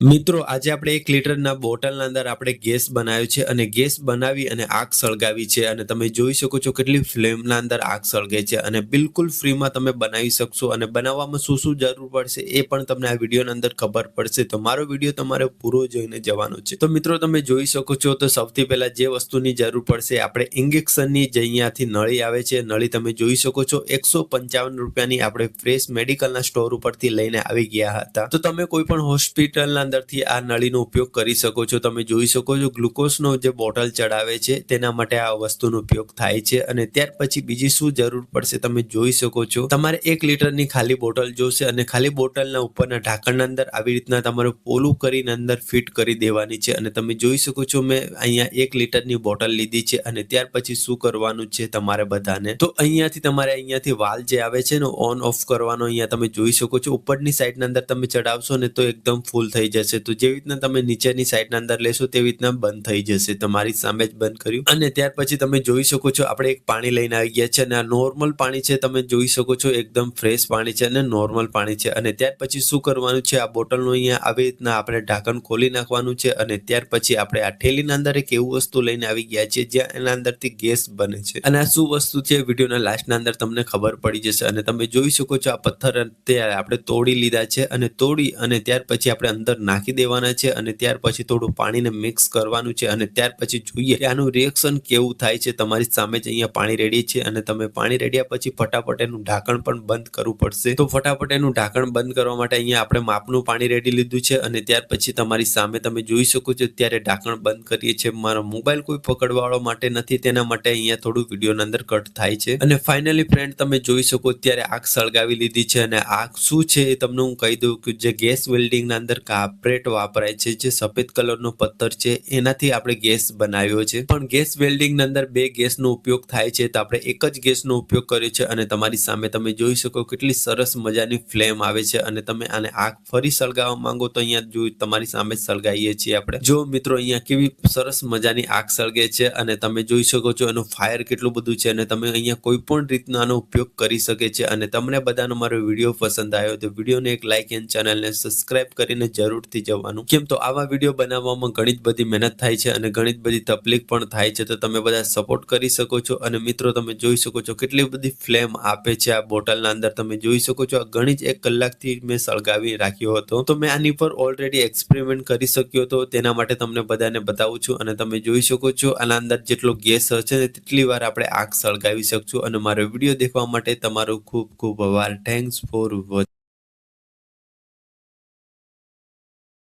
મિત્રો આજે આપણે 1 લીટરના બોટલના અંદર આપણે ગેસ બનાવ્યો છે અને ગેસ બનાવી અને આગ સળગાવી છે અને તમે જોઈ શકો છો કેટલી ફ્લેમના અંદર આગ સળગે છે અને બિલકુલ ફ્રીમાં તમે બનાવી શકશો અને બનાવવામાં શું જરૂર પડશે એ પણ તમને આ વિડીયોની અંદર ખબર પડશે. તો મારો વિડીયો તમારે પૂરો જોઈને જવાનો છે. તો મિત્રો તમે જોઈ શકો છો તો સૌથી પહેલા જે વસ્તુની જરૂર પડશે આપણે ઇન્જેક્શનની જે અહીંયાથી નળી આવે છે નળી તમે જોઈ શકો છો 155 રૂપિયાની આપણે ફ્રેશ મેડિકલના સ્ટોર ઉપરથી લઈને આવી ગયા હતા. તો તમે કોઈ પણ હોસ્પિટલના અંદરથી આ નળીનો ઉપયોગ કરી શકો છો. તમે જોઈ શકો છો ગ્લુકોઝનો જે બોટલ ચડાવે છે તેના માટે આ વસ્તુનો ઉપયોગ થાય છે. અને ત્યાર પછી બીજી શું જરૂર પડશે તમે જોઈ શકો છો. તમારે 1 લીટરની ખાલી બોટલ જોશે અને ખાલી બોટલના ઉપરના ઢાંકણના અંદર આવી રીતના તમારે પોલું કરીને અંદર ફિટ કરી દેવાની છે. અને તમે જોઈ શકો છો મેં અહીંયા 1 લીટરની બોટલ લીધી છે અને ત્યાર પછી શું કરવાનું છે તમારે બધાને તો અહીંયાથી વાલ જે આવે છે ને ઓન ઓફ કરવાનો અહીંયા તમે જોઈ શકો છો. ઉપરની સાઈડના અંદર તમે ચડાવશો ને તો એકદમ ફૂલ થઈ જશે. તો જેવી રીતના તમે નીચેની સાઈડના અંદર લેશો તેવી રીતના બંધ થઈ જશે. તમારી સામે જ બંધ કર્યું અને ત્યાર પછી તમે જોઈ શકો છો આપણે એક પાણી લઈને આવી ગયા છે અને આ નોર્મલ પાણી છે. તમે જોઈ શકો છો એકદમ ફ્રેશ પાણી છે અને નોર્મલ પાણી છે. અને ત્યાર પછી શું કરવાનું છે આ બોટલનું અહીંયા આવી રીતના આપણે ઢાંકણ ખોલી નાખવાનું છે અને ત્યાર પછી આપણે આ થેલીના અંદર એક એવું વસ્તુ લઈને આવી ગયા છે જ્યાં એના અંદરથી ગેસ બને છે. અને આ શું વસ્તુ છે વિડીયોના લાસ્ટના અંદર તમને ખબર પડી જશે. અને તમે જોઈ શકો છો આ પથ્થર અત્યારે આપણે તોડી લીધા છે અને તોડી અને ત્યાર પછી આપણે અંદર નાખી દેવાના છે અને ત્યાર પછી થોડું પાણીને મિક્સ કરવાનું છે અને ત્યાર પછી જોઈએ કે આનું રિએક્શન કેવું થાય છે. તમારી સામે જ અહીંયા પાણી રેડી છે અને તમે પાણી રેડ્યા પછી ફટાફટ એનું ઢાંકણ પણ બંધ કરવું પડશે. તો ફટાફટ એનું ઢાંકણ બંધ કરવા માટે અહીંયા આપણે માપનું પાણી રેડી લીધું છે અને ત્યાર પછી તમારી સામે તમે જોઈ શકો છો ત્યારે ઢાંકણ બંધ કરીએ છીએ. મારો મોબાઈલ કોઈ પકડવાળો માટે નથી તેના માટે અહીંયા થોડું વિડીયોની અંદર કટ થાય છે. અને ફાઇનલી ફ્રેન્ડ તમે જોઈ શકો ત્યારે આગ સળગાવી લીધી છે અને આગ શું છે એ તમને હું કહી દઉં કે જે ગેસ વેલ્ડિંગના અંદર કાર્પરેટ વાપરાય છે જે સફેદ કલરનો પથ્થર છે એનાથી આપણે ગેસ બનાવ્યો છે. પણ ગેસ વેલ્ડિંગના અંદર 2 ગેસનો ઉપયોગ થાય છે તો આપણે એક જ ગેસનો ઉપયોગ કર્યો છે. અને તમારી સામે તમે જોઈ શકો કેટલી સરસ મજાની ફ્લેમ આવે છે અને તમે આને આગ ફરી સળગાવવા માંગો તો અહીંયા જો તમારી સામે સળગાવીએ છીએ આપણે. જો મિત્રો અહીંયા કેવી સરસ મજાની આગ સળગે છે અને તમે જોઈ શકો છો એનું ફાયર કેટલું બધું છે અને તમે અહીંયા કોઈ પણ રીતનો આનો ઉપયોગ કરી શકે છે. અને તમને બધાનો મારો વિડીયો પસંદ આવ્યો તો વિડીયોને એક લાઈક અને ચેનલને સબસ્ક્રાઇબ કરીને જરૂરથી જવાનું. કેમ તો આવા વિડીયો બનાવવામાં ઘણી જ બધી મહેનત થાય છે અને ઘણી જ બધી તકલીફ પણ થાય છે. તો તમે બધા સપોર્ટ કરી શકો છો. અને મિત્રો તમે જોઈ શકો છો કેટલી બધી ફ્લેમ આપે છે આ બોટલના અંદર. તમે જોઈ શકો છો આ ઘણી જ 1 કલાકથી મેં સળગાવી રાખ્યો હતો. તો મેં આની પર ઓલરેડી એક્સપેરિમેન્ટ કરી શક્યો હતો તેના માટે તમને બધાને બતાવું છું. અને તમે જોઈ શકો છો આના અંદર જેટલો ગેસ હશે ને તેટલી વાર આપણે આગ સળગાવી શકશું. અને મારો વિડીયો દેખવા માટે તમારો ખૂબ ખૂબ આભાર. Thanks for watching.